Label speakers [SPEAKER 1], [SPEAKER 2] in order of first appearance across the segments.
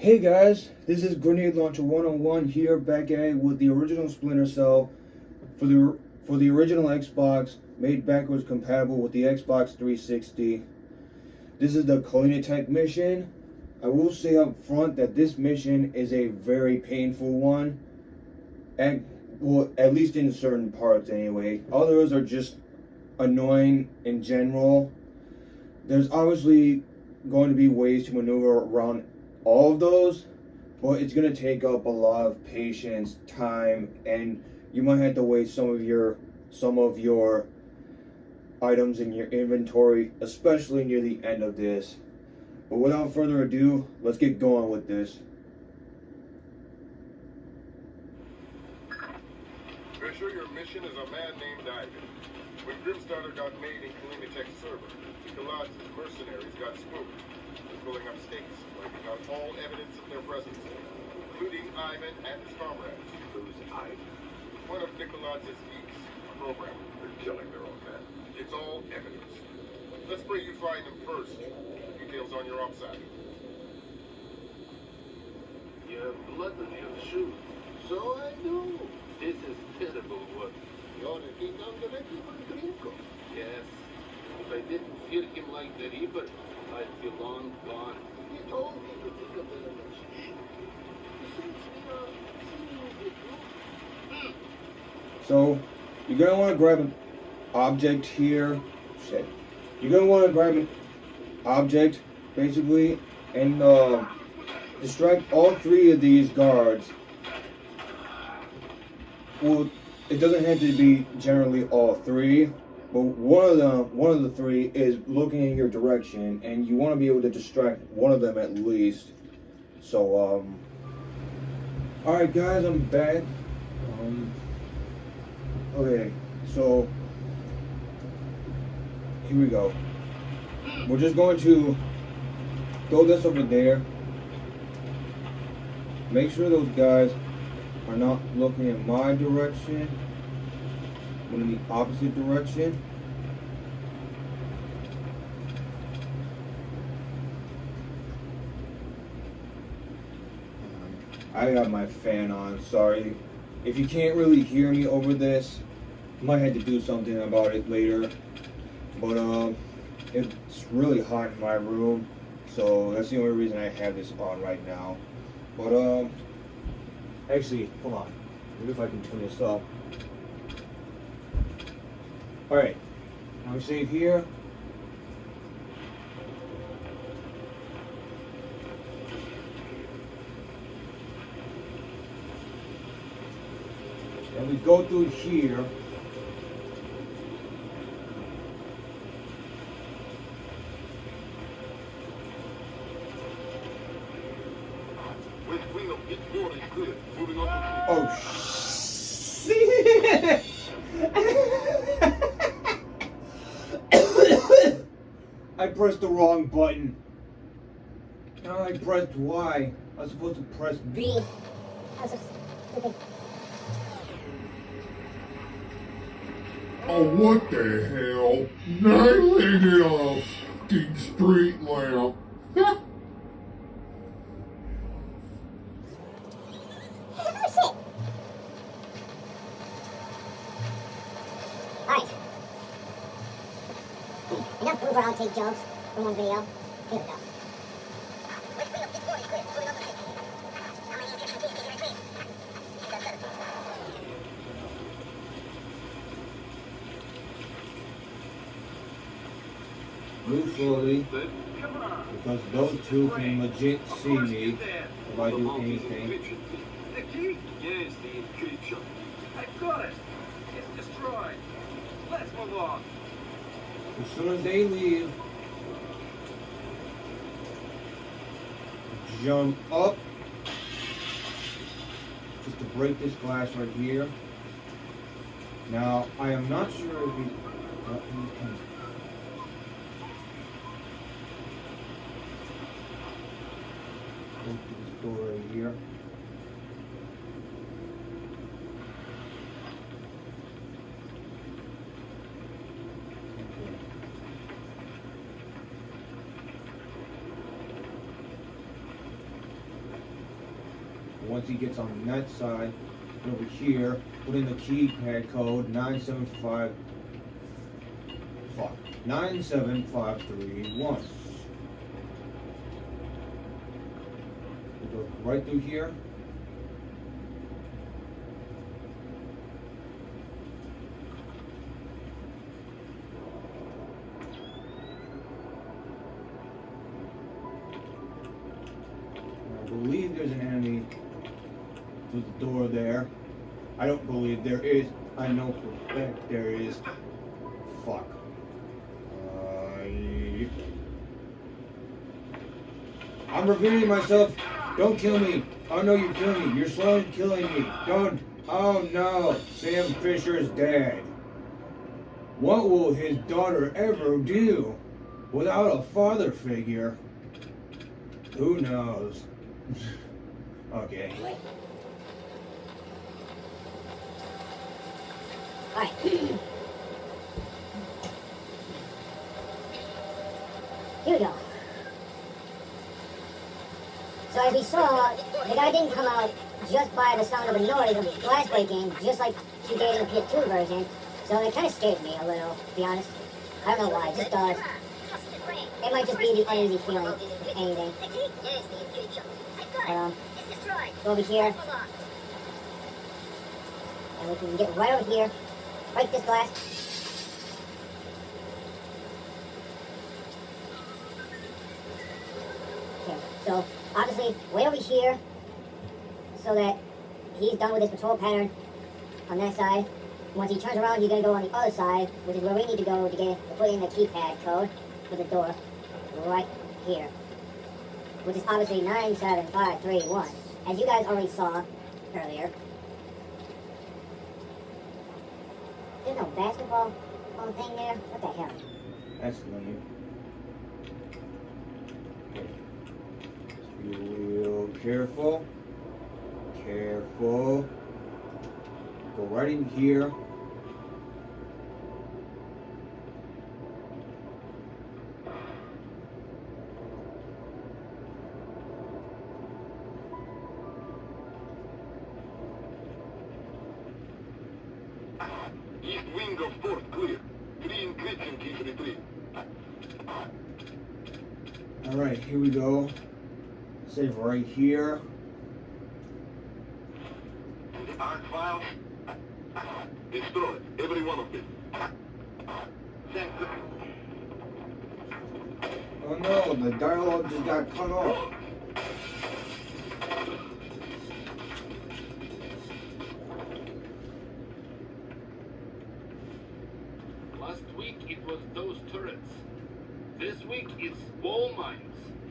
[SPEAKER 1] Hey guys, this is Grenade Launcher 101 here back at it with the original Splinter Cell for the original Xbox, made backwards compatible with the Xbox 360. This is the Kalinatek mission. I will say up front that this mission is a very painful one, and well, at least in certain parts anyway. Others are just annoying in general. There's obviously going to be ways to maneuver around all of those, but it's going to take up a lot of patience, time, and you might have to waste some of your items in your inventory, especially near the end of this. But without further ado, let's get going with this.
[SPEAKER 2] Fisher, your mission is a man named Ivan. When Grimstarter got made in Kalinatek's server, Nikolai's mercenaries got spooked. They're pulling up stakes, wiping out all evidence of their presence, including Ivan and his comrades. Who's Ivan? One of Nikolai's geeks, a programmer. They're killing their own men. It's all evidence. Let's pray you find them first. Details on your upside.
[SPEAKER 3] You have blood on your shoes. So I do. This is terrible work. You're the kingdom directly from Grinko. Yes. If I didn't fear him like the Reaper, I'd be long gone. He told me to think of the relationship. Since we are seemingly good.
[SPEAKER 1] So, you're going to want to grab an object here. Shit. You're going to want to grab an object, basically, and distract all three of these guards. Well, it doesn't have to be generally all three, but one of the three is looking in your direction, and you want to be able to distract one of them at least. So, alright guys, I'm back. Okay, so, here we go. We're just going to throw this over there. Make sure those guys are not looking in my direction, but in the opposite direction. I got my fan on, sorry. If you can't really hear me over this, might have to do something about it later. But it's really hot in my room, so that's the only reason I have this on right now. But actually, hold on. Maybe if I can turn this up. Alright. Now we save here. And we go through here. Oh shit! I pressed the wrong button. No, I pressed Y. I was supposed to press B.
[SPEAKER 4] Oh, what the hell? Nailing it on a fucking street lamp.
[SPEAKER 5] Enough Uber outtake jokes from one video. Here we go.
[SPEAKER 1] Move slowly, because those two can legit see me if I do anything.
[SPEAKER 3] The key? Yes, the encryption. I've got it. It's destroyed. Let's move on.
[SPEAKER 1] As soon as they leave, jump up just to break this glass right here. Now, I am not sure if he can. Go to this door right here. Once he gets on that side, over here, put in the keypad code 97531. We go right through here. I believe there's an enemy through the door there. I don't believe there is. I know for a fact there is. Fuck. I'm revealing myself. Don't kill me. Oh no, you're killing me. You're slowly killing me. Don't. Oh no. Sam Fisher's dead. What will his daughter ever do without a father figure? Who knows? Okay.
[SPEAKER 5] Alright. Here we go. So as we saw, the guy didn't come out just by the sound of the noise of glass breaking, just like she did in the PS2 version. So it kind of scared me a little, to be honest. I don't know why, it just does. It might just be the uneasy feeling, if anything. Go over here. And we can get right over here. Break this glass. Okay, so obviously way over here so that he's done with his patrol pattern on that side. Once he turns around, he's gonna go on the other side, which is where we need to go to put in the keypad code for the door. Right here. Which is obviously 97531. As you guys already saw earlier. There's no basketball thing there? What the hell?
[SPEAKER 1] That's lame. Okay. Just be real careful. Careful. Go right in here.
[SPEAKER 3] East wing of fort clear. Green kitchen keep retreat.
[SPEAKER 1] Alright, here we go. Save right here.
[SPEAKER 3] And the arc files? Destroy every one of them. Thank you.
[SPEAKER 1] Oh no, the dialogue just got cut off.
[SPEAKER 3] Last week it was those turrets. This week it's wall mines.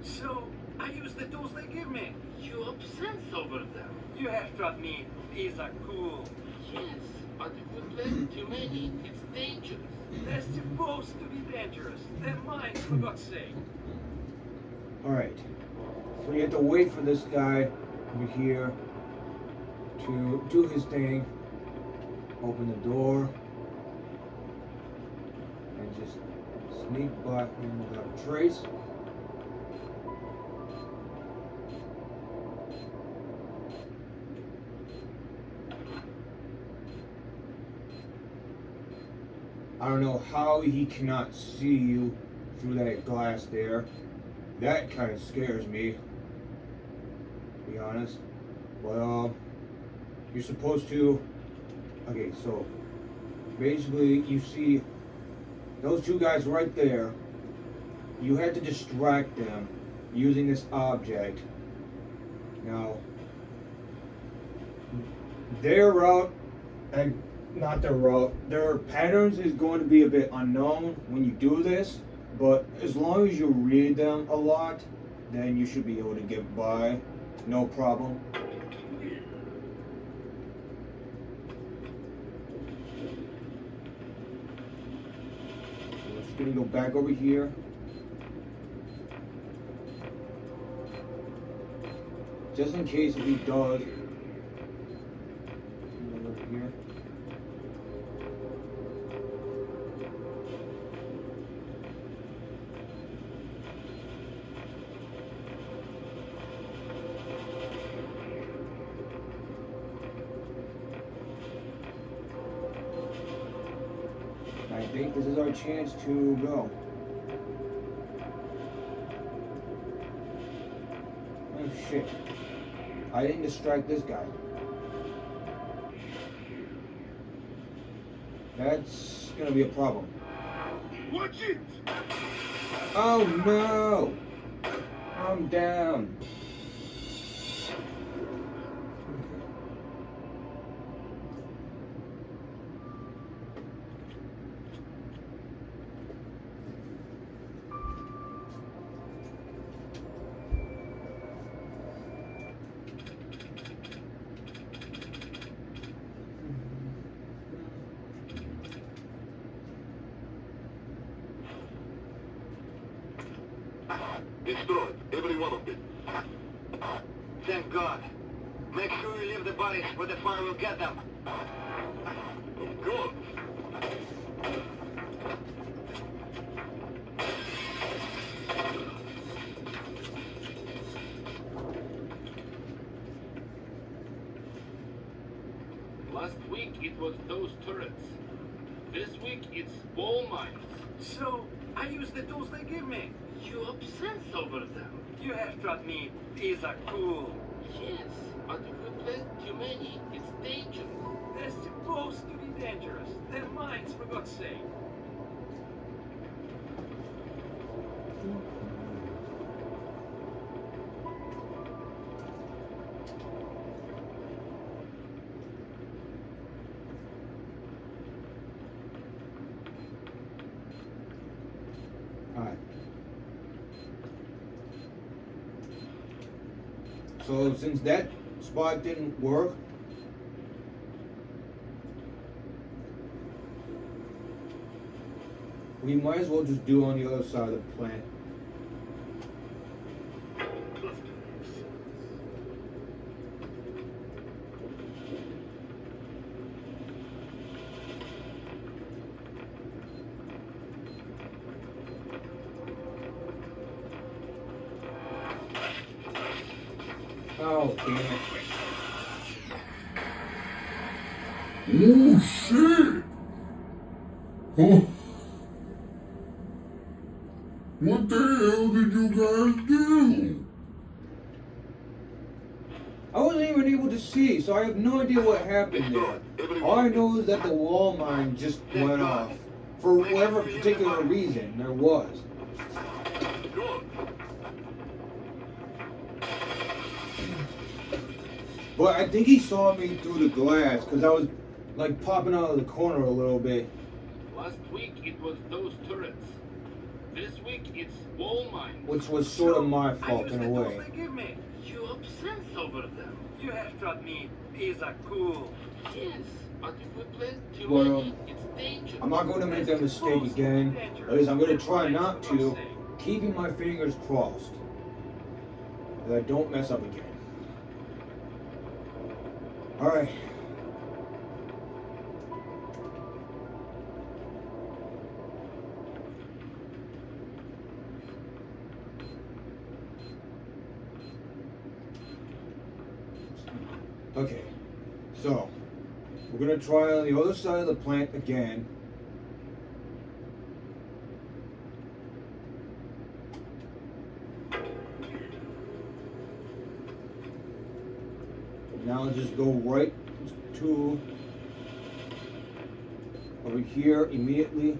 [SPEAKER 6] So, I use the tools they give me.
[SPEAKER 3] You obsess over them.
[SPEAKER 6] You have to admit, these are cool.
[SPEAKER 3] Yes, but if we play too many, it's dangerous.
[SPEAKER 6] They're supposed to be dangerous. They're mine, for God's sake.
[SPEAKER 1] Alright. So you have to wait for this guy over here to do his thing. Open the door. And just sneak by him without a trace. I don't know how he cannot see you through that glass there. That kind of scares me, to be honest. But you're supposed to. Okay, so basically you see those two guys right there. You had to distract them using this object. Now, their route, and not their route, their patterns is going to be a bit unknown when you do this, but as long as you read them a lot, then you should be able to get by, no problem. We're just gonna go back over here. Just in case if he does. Over here. think this is our chance to go. Oh shit. I didn't distract this guy. That's gonna be a problem.
[SPEAKER 2] Watch it!
[SPEAKER 1] Oh no! I'm down.
[SPEAKER 3] Destroyed, every one of them. Thank God. Make sure you leave the bodies where the fire will get them.
[SPEAKER 2] Of course.
[SPEAKER 3] Last week it was those turrets. This week it's wall mines.
[SPEAKER 6] So, I use the tools they give me.
[SPEAKER 3] You obsess over them.
[SPEAKER 6] You have taught me these are cool.
[SPEAKER 3] Yes, but if we plant too many, it's dangerous.
[SPEAKER 6] They're supposed to be dangerous. They're mines, for God's sake.
[SPEAKER 1] Alright. So since that spot didn't work, we might as well just do it on the other side of the plant. Oh, damn it.
[SPEAKER 4] Oh shit! Oh. What the hell did you guys do?
[SPEAKER 1] I wasn't even able to see, so I have no idea what happened there. All I know is that the wall mine just went off. For whatever particular reason there was. But I think he saw me through the glass, because I was like popping out of the corner a little bit.
[SPEAKER 3] Last week it was those turrets. This week it's wall mines.
[SPEAKER 1] Which was sort of my
[SPEAKER 6] I
[SPEAKER 1] fault
[SPEAKER 6] use
[SPEAKER 1] in
[SPEAKER 6] the
[SPEAKER 1] a
[SPEAKER 6] tools
[SPEAKER 1] way.
[SPEAKER 6] they give me.
[SPEAKER 3] You obsess over them.
[SPEAKER 6] You have taught me these are cool.
[SPEAKER 3] Yes, but if we plant too
[SPEAKER 1] Well,
[SPEAKER 3] many, it's dangerous.
[SPEAKER 1] I'm not going to make that mistake again. At least I'm going to try not to, keeping my fingers crossed that I don't mess up again. Alright. Okay, so we're gonna try on the other side of the plant again. Now just go right to over here immediately.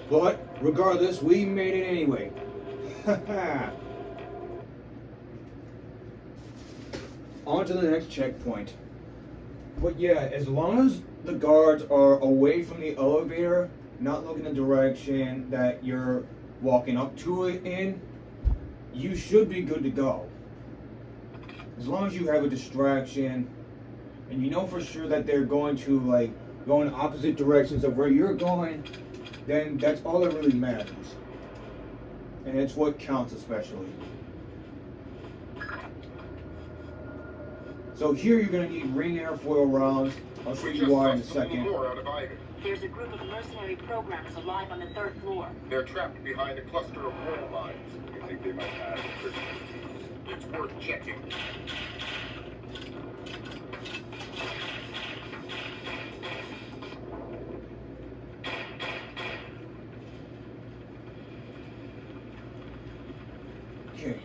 [SPEAKER 1] But regardless, we made it anyway. On to the next checkpoint. But yeah, as long as the guards are away from the elevator, not looking the direction that you're walking up to it in, you should be good to go. As long as you have a distraction and you know for sure that they're going to like go in opposite directions of where you're going, then that's all that really matters. And it's what counts especially. So here you're going to need ring airfoil rounds. I'll show you why in a second.
[SPEAKER 2] More out of Ivan.
[SPEAKER 7] There's a group of mercenary programmers alive on the 3rd floor.
[SPEAKER 2] They're trapped behind a cluster of wall mines. You think they might have Christmas? It's worth checking.
[SPEAKER 1] Okay.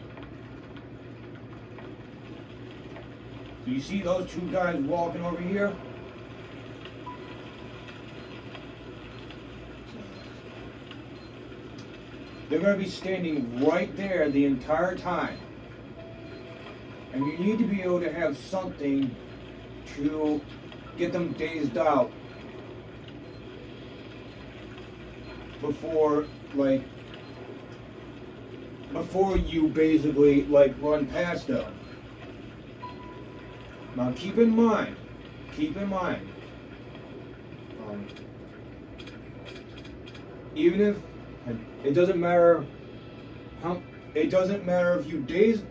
[SPEAKER 1] So you see those two guys walking over here? They're going to be standing right there the entire time. And you need to be able to have something to get them dazed out before you basically run past them. Now keep in mind, even if it doesn't matter if you daze.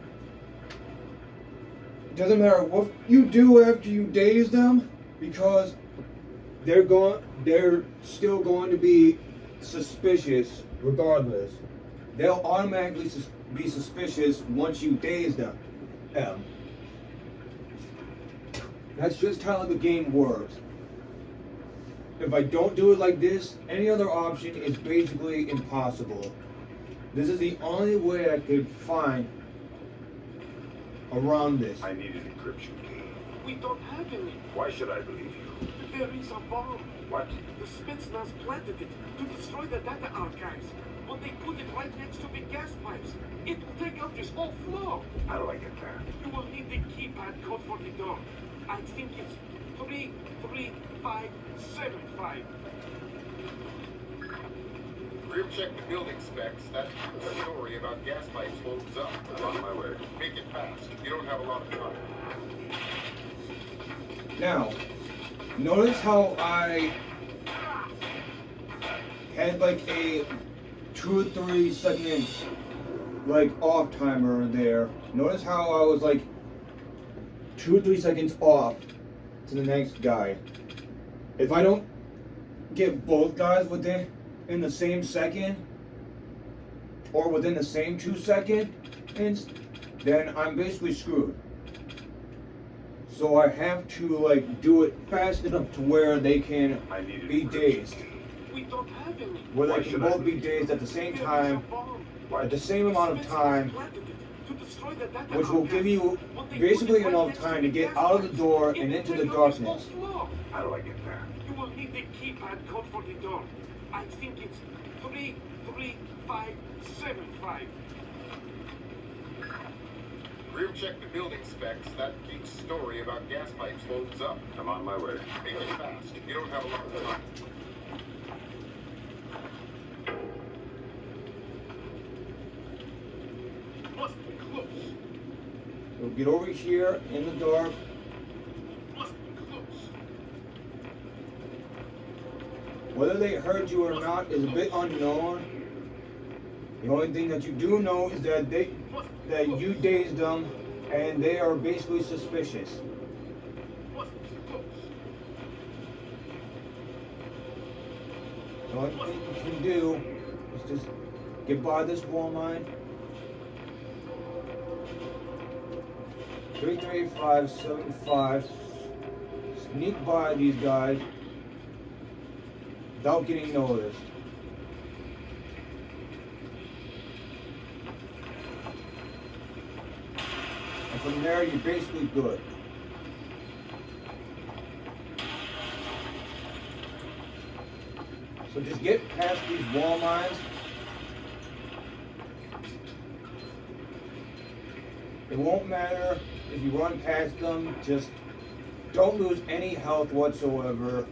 [SPEAKER 1] It doesn't matter what you do after you daze them, because they're still going to be suspicious regardless. They'll automatically be suspicious once you daze them. That's just how the game works. If I don't do it like this, any other option is basically impossible. This is the only way I could find around this.
[SPEAKER 2] I need an encryption key.
[SPEAKER 6] We don't have any.
[SPEAKER 2] Why should I believe you?
[SPEAKER 6] There is a bomb.
[SPEAKER 2] What?
[SPEAKER 6] The Spetsnaz planted it to destroy the data archives. But they put it right next to the gas pipes. It will take out this whole floor.
[SPEAKER 2] How do I get there?
[SPEAKER 6] You will need the keypad code for the door. I think it's 33575.
[SPEAKER 2] Grim check the building specs. That story about gas pipes holds up. I'm on my way. Make it fast. You don't have a lot of time.
[SPEAKER 1] Now, notice how I had a 2 or 3 second off timer there. Notice how I was 2 or 3 seconds off to the next guy. If I don't get both guys in the same second, or within the same 2 seconds, then I'm basically screwed. So I have to do it fast enough to where they can be dazed.
[SPEAKER 6] We don't have any.
[SPEAKER 1] Where they can both be dazed at the same time, at the same amount of time, which will give you basically enough time to get out of the door and into the darkness.
[SPEAKER 2] How do I get there?
[SPEAKER 6] You will need the keypad code for the door. I think it's 33575.
[SPEAKER 2] Grim check the building specs. That big story about gas pipes holds up. I'm on my way. Make it fast. You don't have a lot of time.
[SPEAKER 6] Must be close.
[SPEAKER 1] So get over here in the dark.
[SPEAKER 6] Must be close.
[SPEAKER 1] Whether they heard you or not is a bit unknown. The only thing that you do know is that you dazed them, and they are basically suspicious.
[SPEAKER 6] Must be close.
[SPEAKER 1] The only thing you can do is just get by this wall mine. 33575. Sneak by these guys without getting noticed. And from there, you're basically good. So just get past these wall mines. It won't matter if you run past them, just don't lose any health whatsoever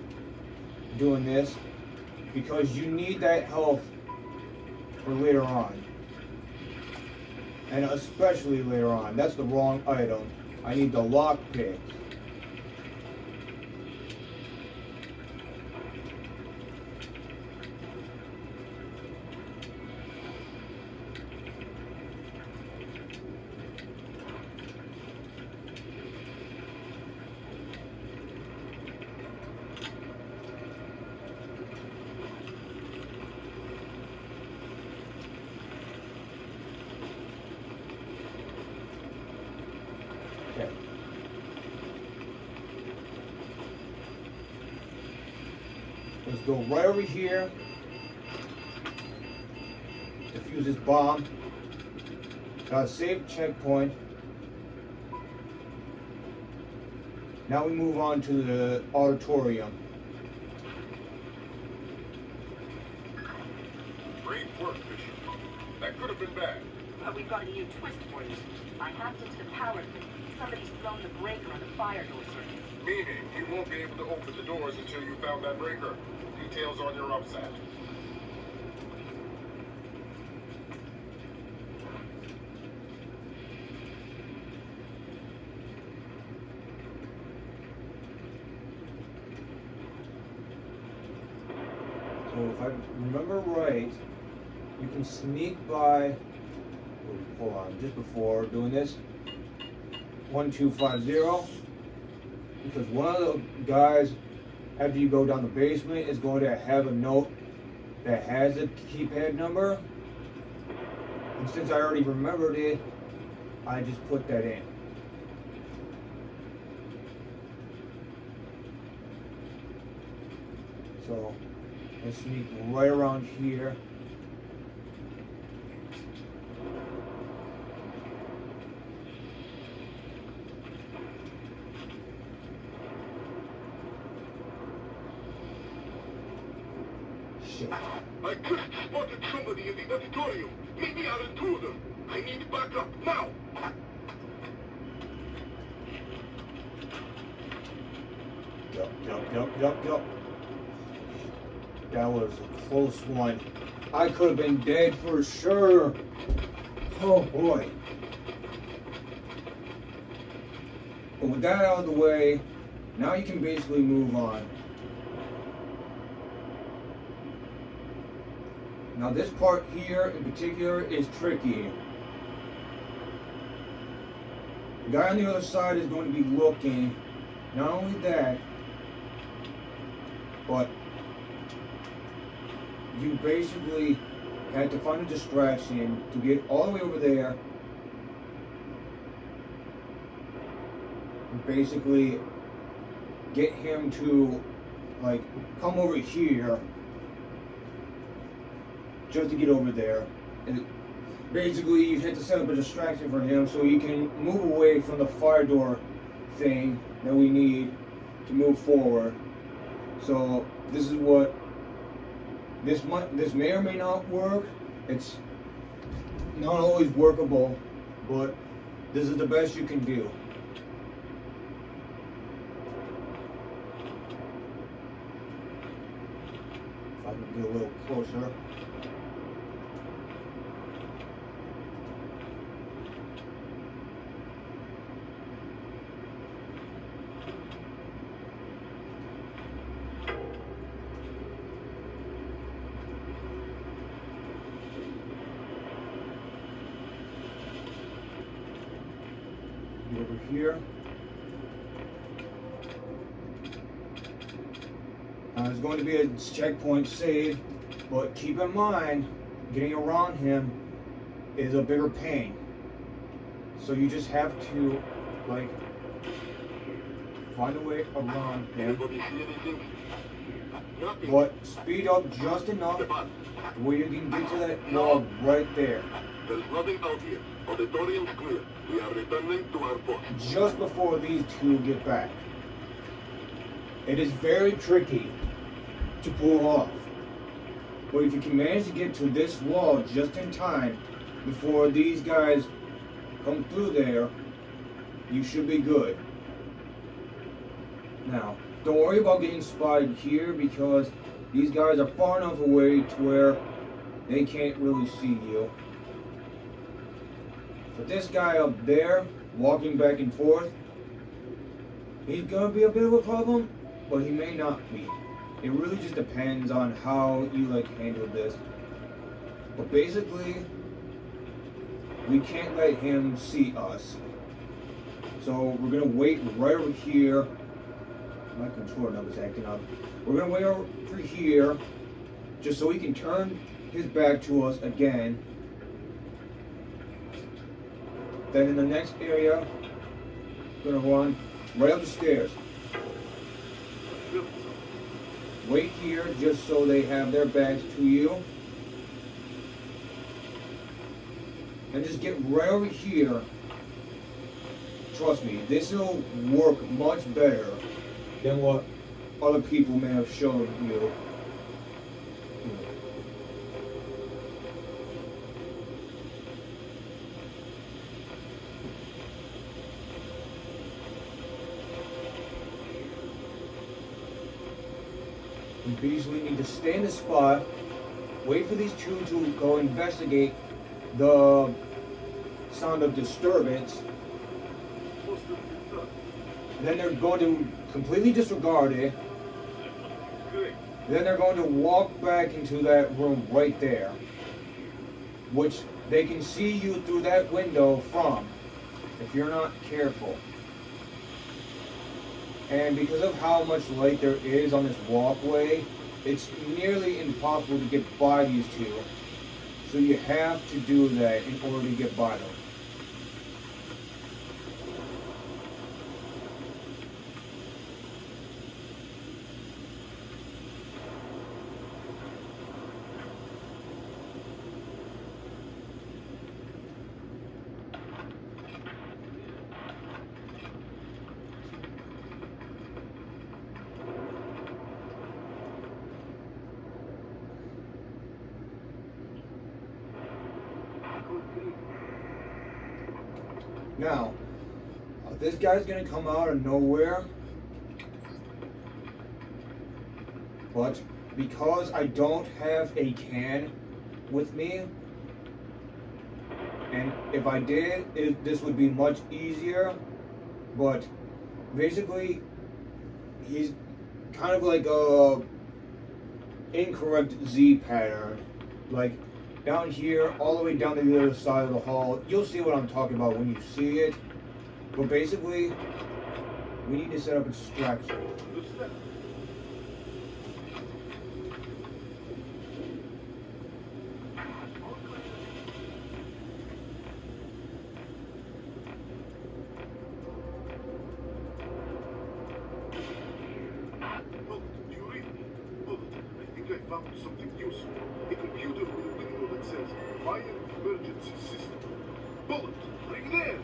[SPEAKER 1] doing this, because you need that health for later on. And especially later on. That's the wrong item. I need the lockpick. Let's go right over here. Defuse this bomb. Got a safe checkpoint. Now we move on to the auditorium.
[SPEAKER 2] Great work, Bishop. That could have been bad.
[SPEAKER 7] We've got a new twist for you. I hacked into the power grid. Somebody's thrown the breaker on the fire door circuit.
[SPEAKER 2] Meaning, you won't be able to open the doors until you found that breaker. Details on your upsat.
[SPEAKER 1] So if I remember right, you can sneak by. Hold on, just before doing this. 1250. Because one of the guys, after you go down the basement, is going to have a note that has a keypad number. And since I already remembered it, I just put that in. So let's sneak right around here. Shit.
[SPEAKER 3] I just spotted somebody in the auditorium. Maybe our intruder. I need backup now.
[SPEAKER 1] Yup. That was a close one. I could have been dead for sure. Oh boy. But with that out of the way, now you can basically move on. Now this part here in particular is tricky. The guy on the other side is going to be looking. Not only that, but you basically had to find a distraction to get all the way over there and basically get him to like come over here just to get over there. And basically you had to set up a distraction for him so he can move away from the fire door thing that we need to move forward. So this is what this may or may not work. It's not always workable, but this is the best you can do. If I can get a little closer. Over here. There's going to be a checkpoint save, but keep in mind, getting around him is a bigger pain. So you just have to, like, find a way around him.
[SPEAKER 3] Anybody see anything? Nothing.
[SPEAKER 1] But speed up just enough where you can get to that wall right there.
[SPEAKER 3] There's nothing out here. Auditorium's clear. We are returning to our post.
[SPEAKER 1] Just before these two get back. It is very tricky to pull off. But if you can manage to get to this wall just in time before these guys come through there, you should be good. Now, don't worry about getting spotted here because these guys are far enough away to where they can't really see you. But this guy up there, walking back and forth, he's gonna be a bit of a problem, but he may not be. It really just depends on how you like handle this. But basically, we can't let him see us. So we're gonna wait right over here. My controller number's acting up. We're gonna wait over here, just so he can turn his back to us again. Then in the next area, we're gonna run right up the stairs. wait here just so they have their bags to you. And just get right over here. Trust me, this will work much better than what other people may have shown you. You basically need to stay in the spot, wait for these two to go investigate the sound of disturbance. Then they're going to completely disregard it. Then they're going to walk back into that room right there, which they can see you through that window from, if you're not careful. And because of how much light there is on this walkway, it's nearly impossible to get by these two. So you have to do that in order to get by them. Now, this guy's gonna come out of nowhere, but because I don't have a can with me, and if I did, this would be much easier, but basically, he's kind of like a incorrect Z pattern, like down here, all the way down to the other side of the hall. You'll see what I'm talking about when you see it. But basically, we need to set up a distraction.
[SPEAKER 2] Look, do you read me? Look, I think I found something useful. A computer with a window that says Fire Emergency System. Bullet, ring there!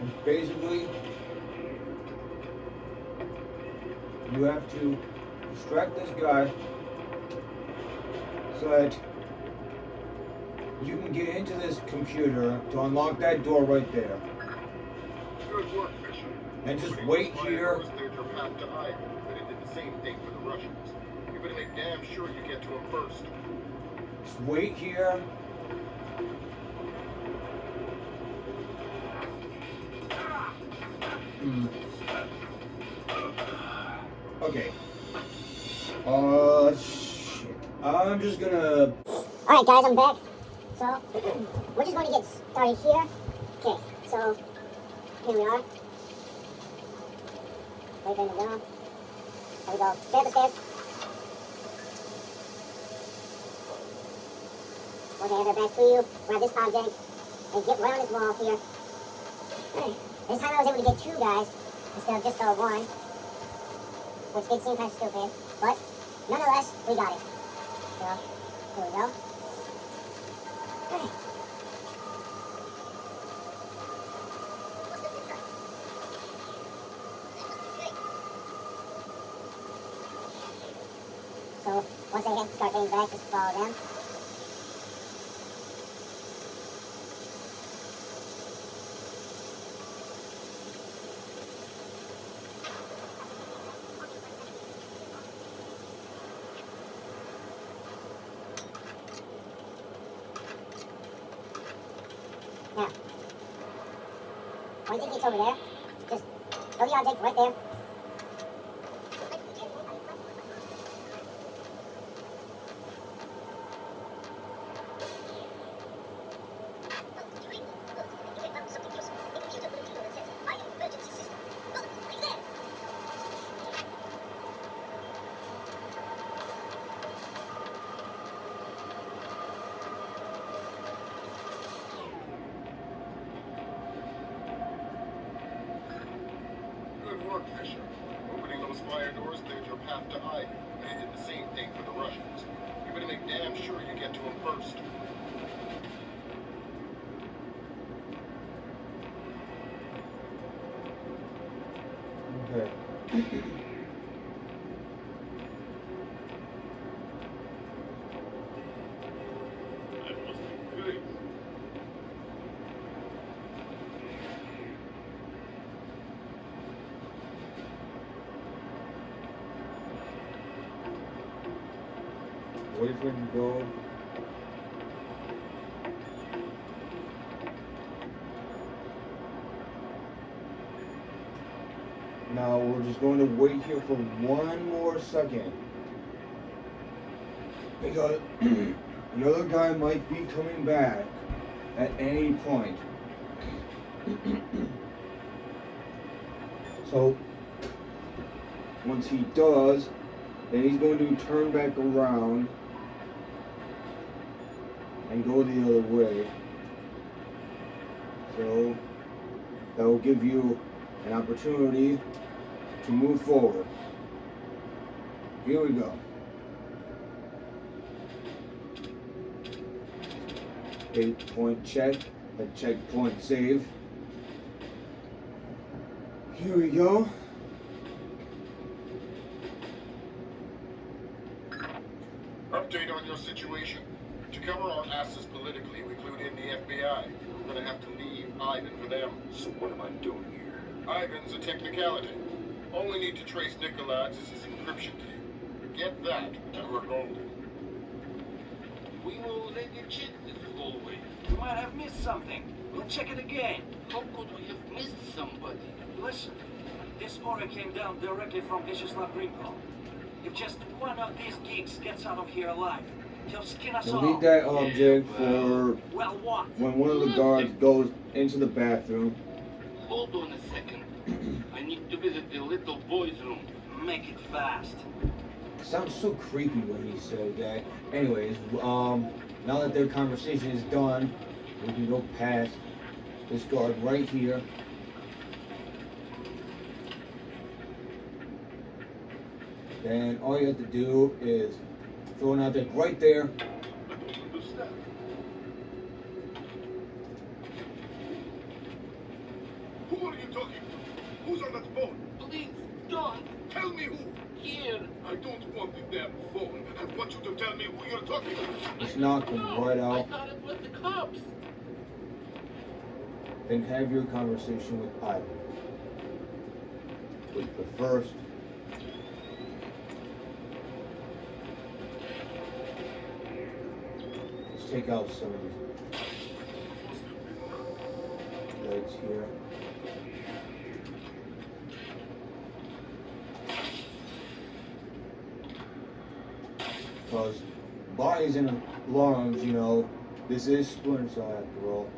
[SPEAKER 1] And basically, you have to distract this guy so that you can get into this computer to unlock that door right there.
[SPEAKER 2] Good work, Fisher.
[SPEAKER 1] And just wait here.
[SPEAKER 2] There's your path to Iron, but it did the same thing for the Russians. You better make damn sure you get to them first.
[SPEAKER 1] Just wait here. Okay. Shit. I'm just gonna...
[SPEAKER 5] Alright guys, I'm back. So, we're just going to get started here. Okay, so, here we are. Wait for him to go. There we go. Stay up the stairs. Once I have their backs to you, grab this object, and get right on this wall here. This time I was able to get two guys, instead of just one. Which did seem kind of stupid, but nonetheless, we got it. So, here we go. So, once they start getting back, just follow them. Now, once it gets over there, just throw the object right there.
[SPEAKER 2] Good work, Fisher. Opening those fire doors cleared your path to Ivan, and it did the same thing for the Russians. You better make damn sure you get to him first.
[SPEAKER 1] Okay.
[SPEAKER 3] That must be great.
[SPEAKER 1] Wait for him to go. Now we're just going to wait here for one more second. Because the other guy might be coming back at any point. So once he does, then he's going to turn back around and go the other way. So that will give you an opportunity to move forward. Here we go. Point check, a checkpoint save. Here we go.
[SPEAKER 2] Update on your situation. To cover our asses politically, we clued in the FBI. We're gonna have to leave Ivan for them.
[SPEAKER 3] So what am I doing here?
[SPEAKER 2] Ivan's a technicality. All we need to trace Nikolai's is his encryption key. Get that, and we're golden.
[SPEAKER 3] We already checked this hallway.
[SPEAKER 6] You might have missed something. We'll check it again.
[SPEAKER 3] How could we have missed somebody?
[SPEAKER 6] Listen, this order came down directly from Vyacheslav Grinko. If just one of these geeks gets out of here alive, he'll skin us all.
[SPEAKER 1] Delete that object for
[SPEAKER 6] Well, what?
[SPEAKER 1] when one of the guards goes into the bathroom.
[SPEAKER 3] Hold on a second. I need to visit the little boy's room.
[SPEAKER 6] Make it fast.
[SPEAKER 1] Sounds so creepy when he said that. Anyways, now that their conversation is done, we can go past this guard right here. Then all you have to do is throw an object right there.
[SPEAKER 3] I don't understand.
[SPEAKER 2] Who are you talking to? Who's on that phone?
[SPEAKER 3] Please, don't.
[SPEAKER 2] Tell me who.
[SPEAKER 3] Here.
[SPEAKER 2] I don't want the damn phone. I want you to tell me who you're talking to.
[SPEAKER 1] Just knock them right
[SPEAKER 3] I
[SPEAKER 1] out.
[SPEAKER 3] thought it was the cops.
[SPEAKER 1] Then have your conversation with Ivan. But first, let's take out some of these legs here. Because bodies and lungs, you know, this is Splinter Cell after all.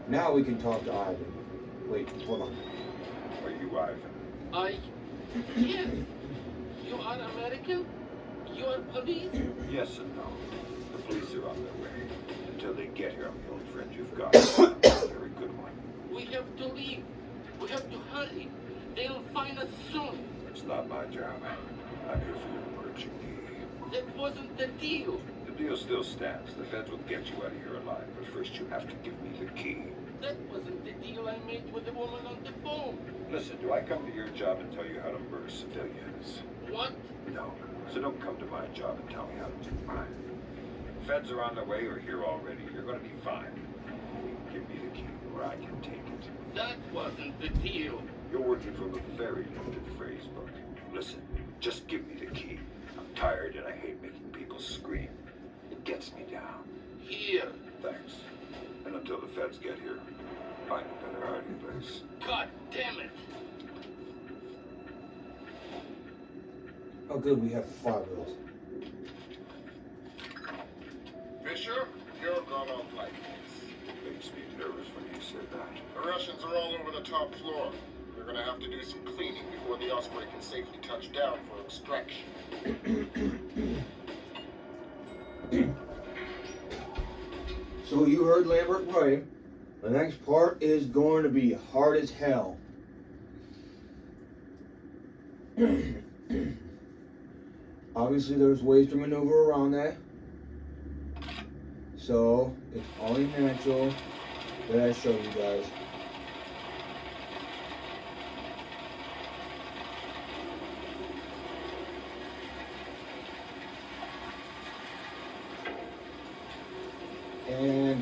[SPEAKER 1] Now we can talk to Ivan. Wait, hold on.
[SPEAKER 2] Are you Ivan?
[SPEAKER 3] Yes. You are American? You are police?
[SPEAKER 8] Yes and no. The police are on their way. Until they get here, I'm the only friend you've got. Very good one.
[SPEAKER 3] We have to leave. We have to hurry. They'll find us soon.
[SPEAKER 8] It's not my job. I'm here for your encryption key.
[SPEAKER 3] That wasn't the deal.
[SPEAKER 8] The deal still stands. The feds will get you out of here alive, but first you have to give me the key.
[SPEAKER 3] That wasn't the deal I made with the woman on the phone.
[SPEAKER 8] Listen, do I come to your job and tell you how to murder civilians?
[SPEAKER 3] What?
[SPEAKER 8] No. So don't come to my job and tell me how to do mine. Feds are on their way or here already. You're going to be fine. Give me the key or I can take it.
[SPEAKER 3] That wasn't the deal.
[SPEAKER 8] You're working from a very limited phrase book. Listen, just give me the key. I'm tired and I hate making people scream. It gets me down.
[SPEAKER 3] Here.
[SPEAKER 8] Thanks. And until the feds get here, find a better hiding place.
[SPEAKER 3] God damn it.
[SPEAKER 1] Oh good, we have 5 of those.
[SPEAKER 2] Fisher, you're gonna like this.
[SPEAKER 8] Makes me nervous when you said that.
[SPEAKER 2] The Russians are all over the top floor. We're gonna have to do some cleaning before the Osprey can safely touch down for extraction.
[SPEAKER 1] So you heard Lambert right. The next part is going to be hard as hell. Obviously, there's ways to maneuver around that. So it's only natural that I show you guys. And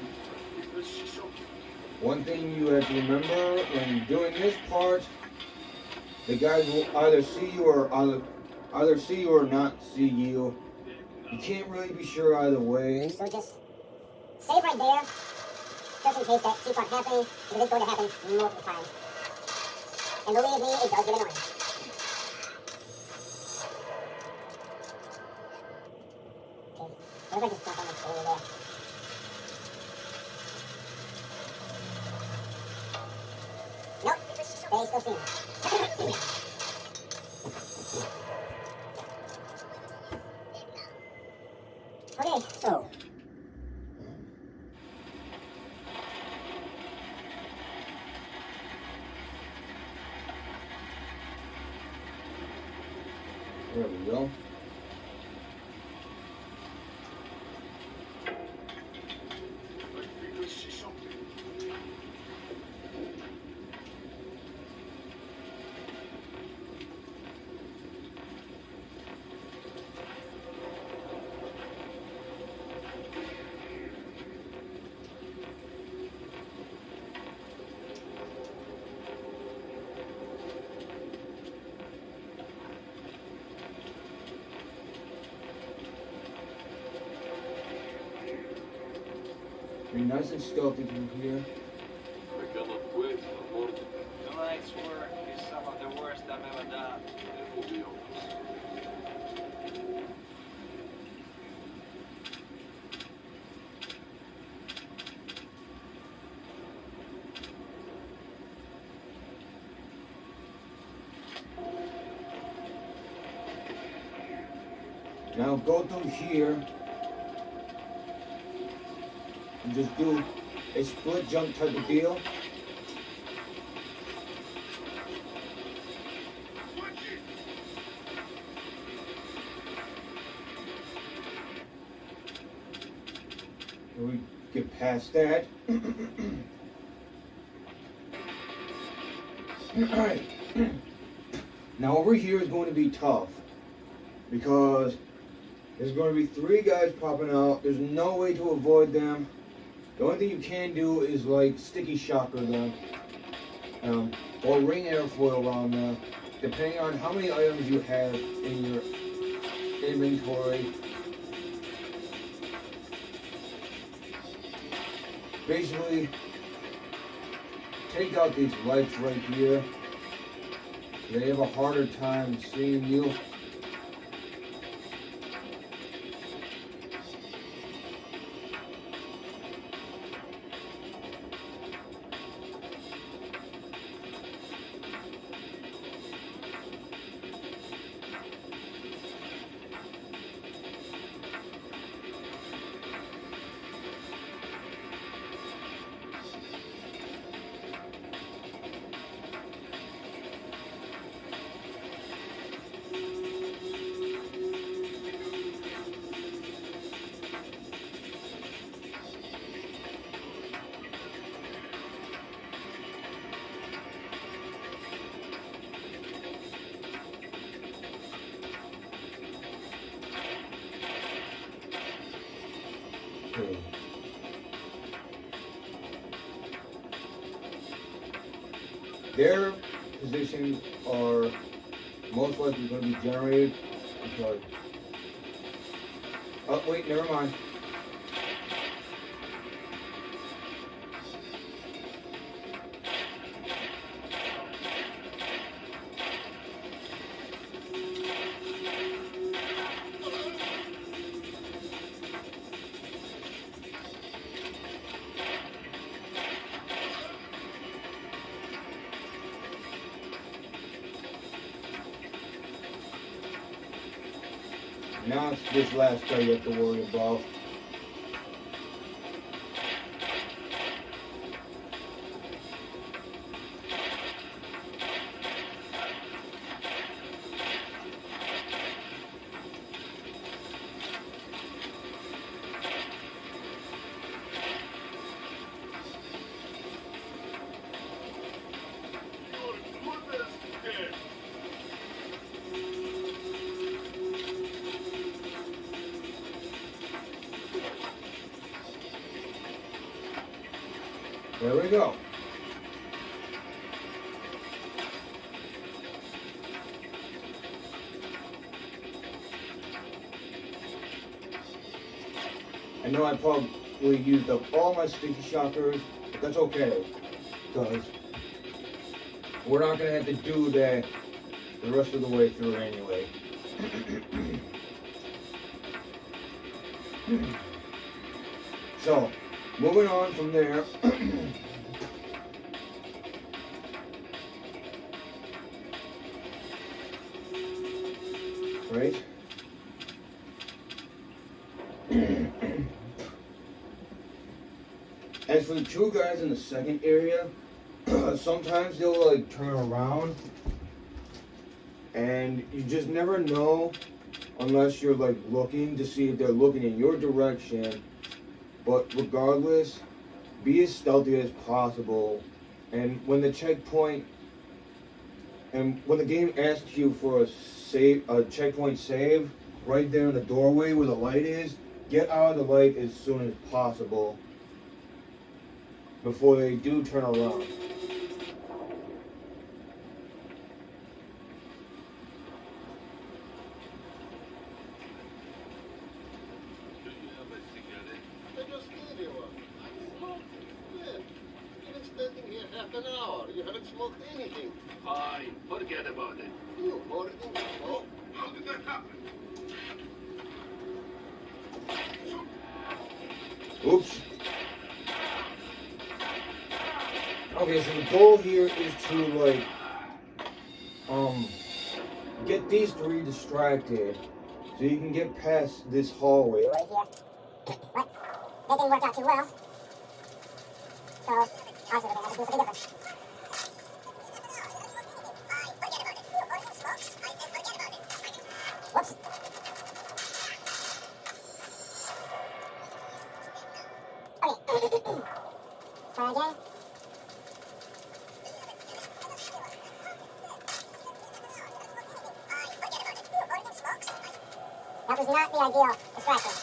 [SPEAKER 1] one thing you have to remember when doing this part, the guys will either see you or not see you. You can't really be sure either way.
[SPEAKER 5] So just save right there, just in case that keeps on happening, because it's going to happen multiple times. And believe me, it does get annoying. Okay, what if I just jump on this area there? Nope, they still see me. Okay, so.
[SPEAKER 1] There we go. Be nice and stealthy through here.
[SPEAKER 3] I cannot wait for morning.
[SPEAKER 6] Tonight's work is some of the worst I've ever done.
[SPEAKER 3] It will be honest.
[SPEAKER 1] Now go through here and just do a split jump type of deal. And we get past that. Alright. Now over here is going to be tough because there's going to be 3 guys popping out. There's no way to avoid them. The only thing you can do is like sticky shocker them, or ring airfoil around them, depending on how many items you have in your inventory. Basically, take out these lights right here. They have a harder time seeing you. Their positions are most likely going to be generated because... Oh, wait, never mind. Now it's this last guy you have to worry about. There we go. I know I probably used up all my sticky shockers, but that's okay, because we're not going to have to do that the rest of the way through anyway. So, moving on from there. Right? As for the two guys in the second area, sometimes they'll like turn around, and you just never know unless you're like looking to see if they're looking in your direction. But regardless, be as stealthy as possible. And when the checkpoint, and when the game asks you for a checkpoint save, right there in the doorway where the light is, get out of the light as soon as possible before they do turn around.
[SPEAKER 3] I just gave you one. I smoked it. Yeah. You've been standing here half an hour. You haven't smoked anything. Fine. Forget about it. You hoarding smoke? How did that happen?
[SPEAKER 1] Oops. Okay, so the goal here is to like get these three distracted so you can get past this hallway.
[SPEAKER 5] Right here. But that didn't work out too well. So I should have been able to do something different. Whoops. Okay. Try again. That was not the ideal distraction.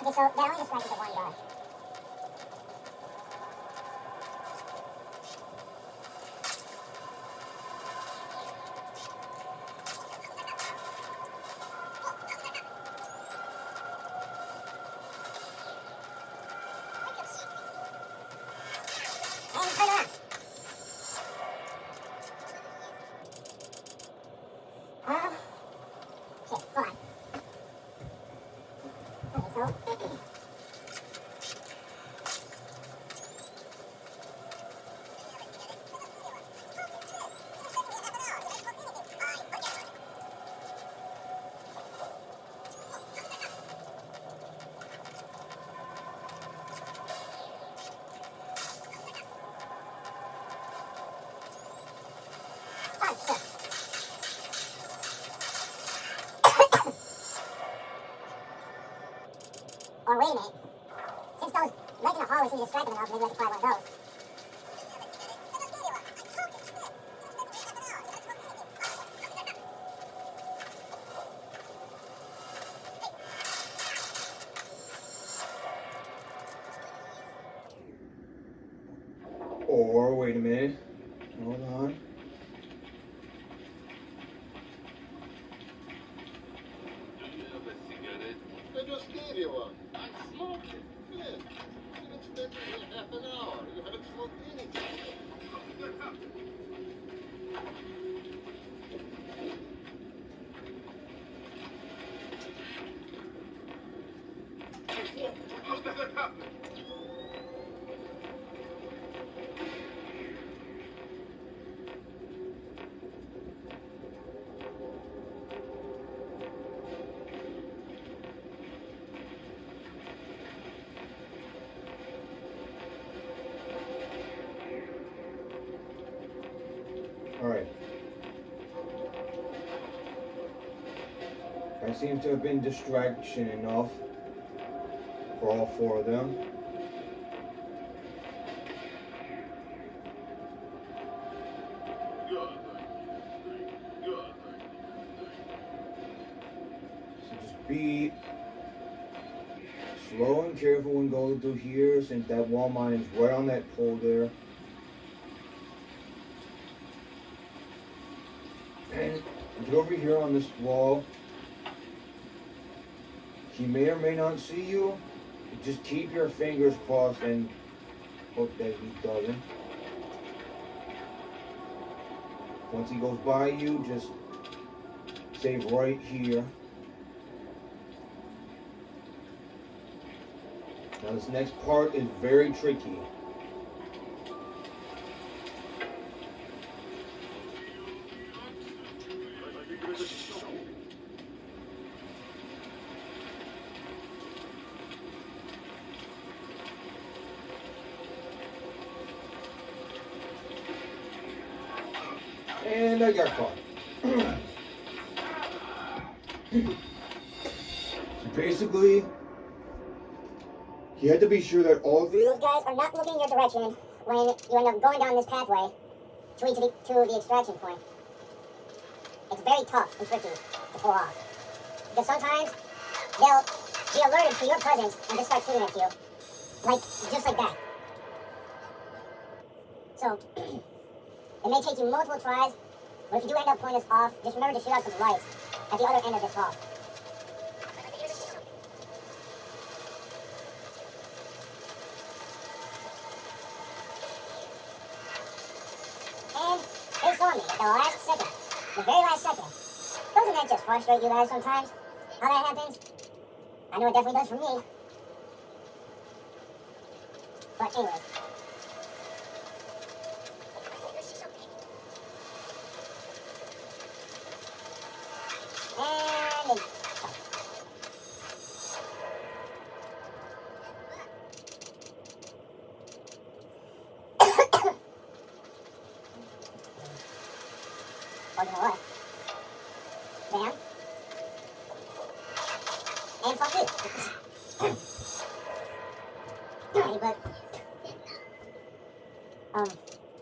[SPEAKER 5] Okay, so that only distracted the one guy. And turn around. Shit, hold on. Okay, so... Oh, shit. Or wait a minute. Since those legs in the hallway seem to distract them enough, maybe I can try one of those.
[SPEAKER 1] Or wait a minute. Hold on.
[SPEAKER 3] Do you have a cigarette? I just gave you one. I smoked it. Yeah. You've been standing here half an hour. You haven't smoked anything. How did that happen? How did that happen?
[SPEAKER 1] Alright. That seems to have been distraction enough for all four of them. So just be slow and careful when going through here, since that wall mine is right on that pole there. And get over here on this wall. He may or may not see you. Just keep your fingers crossed and hope that he doesn't. Once he goes by you, just stay right here. Now this next part is very tricky. And I got caught. So basically, you had to be sure that all the
[SPEAKER 5] Those guys are not looking in your direction when you end up going down this pathway to the extraction point. It's very tough and tricky to pull off. Because sometimes they'll be alerted to your presence and just start shooting at you. Just like that. So, it may take you multiple tries, but if you do end up pulling this off, just remember to shoot out some lights at the other end of this hall. And they saw me at the last second, the very last second. Doesn't that just frustrate you guys sometimes? How that happens? I know it definitely does for me. But anyway. And oh, you know what? Bam. And fuck you. Alright, but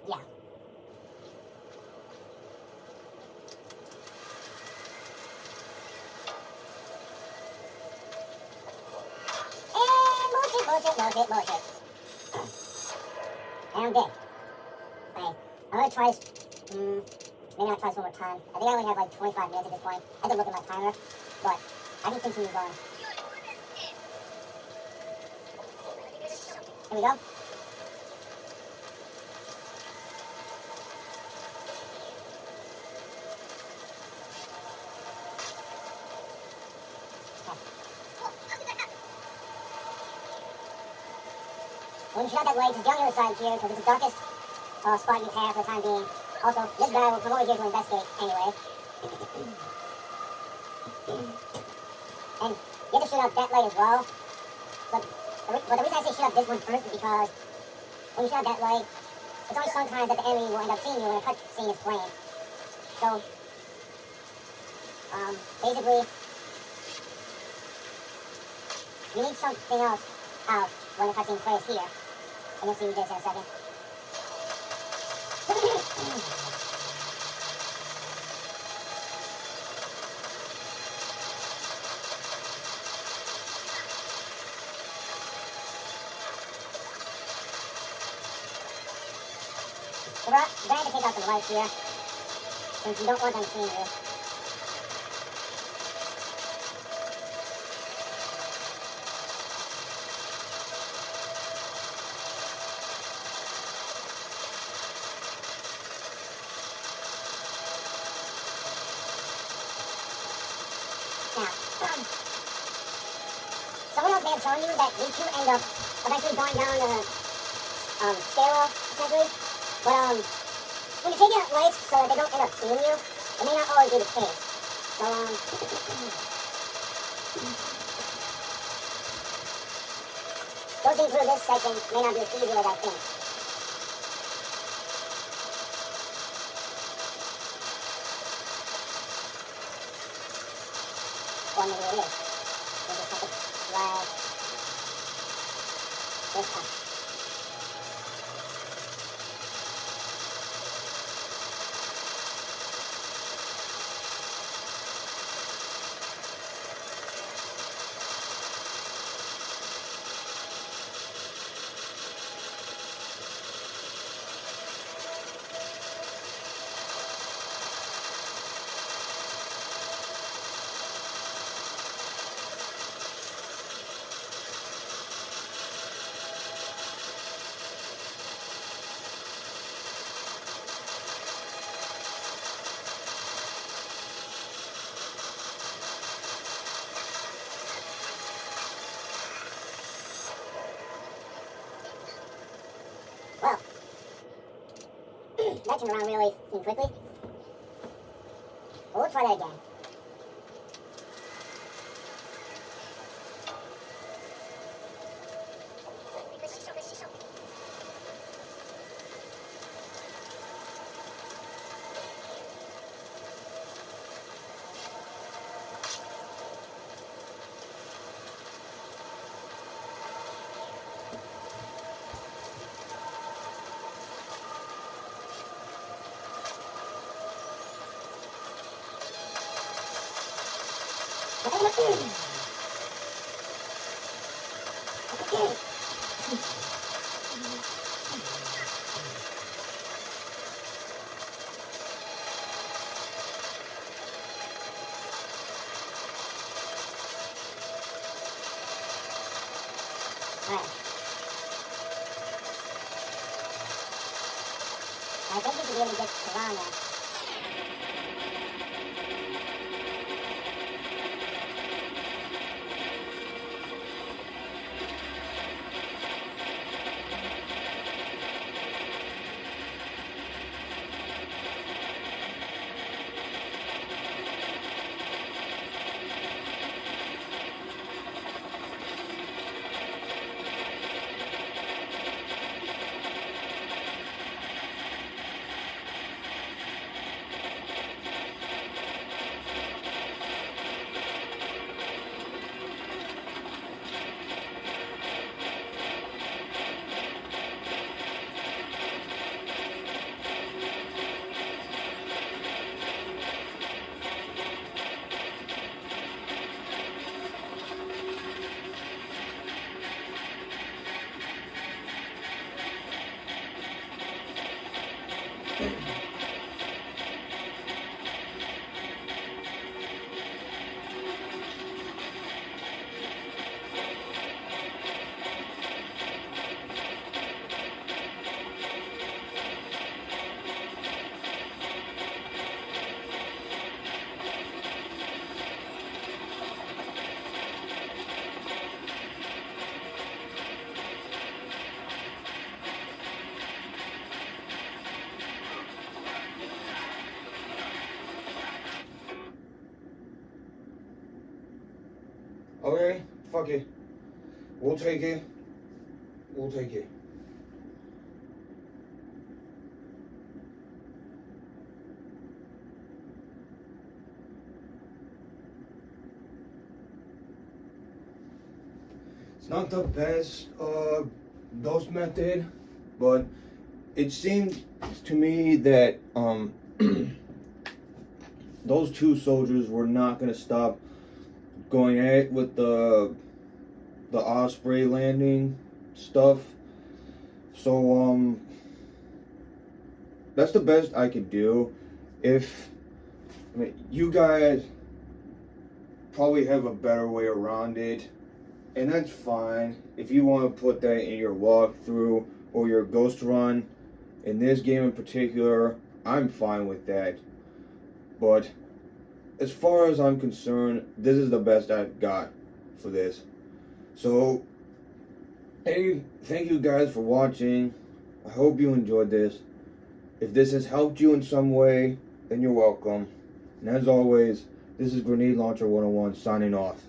[SPEAKER 5] yeah. Bullshit. And I'm dead. Okay, I'm gonna try this, maybe not try this one more time. I think I only have like 25 minutes at this point. I had to look at my timer, but I can continue going. Here we go. When you shoot out that way, just get on the other side here, because it's the darkest spot you have for the time being. Also, this guy will come over here to investigate anyway. And you have to shoot out that light as well. But the reason I say shoot out this one first is because when you shoot out that light, it's only sometimes that the enemy will end up seeing you when a cutscene is playing. So, basically, you need something else out when the cutscene plays here. And you'll see this in a second. So we're going to take out some lights here, since you don't want them seeing you. Someone else may have shown you that these two end up eventually going down the stairwell, essentially. But when you're taking out lights so that they don't end up seeing you, it may not always be the case. So going through this section may not be as easy as I think. one maybe it is. We'll just have to drag this up. Well, that turned around really quickly. We'll try that again. Alright. I think we should be able to get around there.
[SPEAKER 1] Okay, fuck it. We'll take it. We'll take it. It's not the best dose method, but it seemed to me that those two soldiers were not gonna stop going at it with the Osprey landing stuff. So that's the best I could do. You guys probably have a better way around it, and that's fine. If you want to put that in your walkthrough or your ghost run, in this game in particular, I'm fine with that. But as far as I'm concerned, this is the best I've got for this. So, hey, thank you guys for watching. I hope you enjoyed this. If this has helped you in some way, then you're welcome. And as always, this is Grenade Launcher 101 signing off.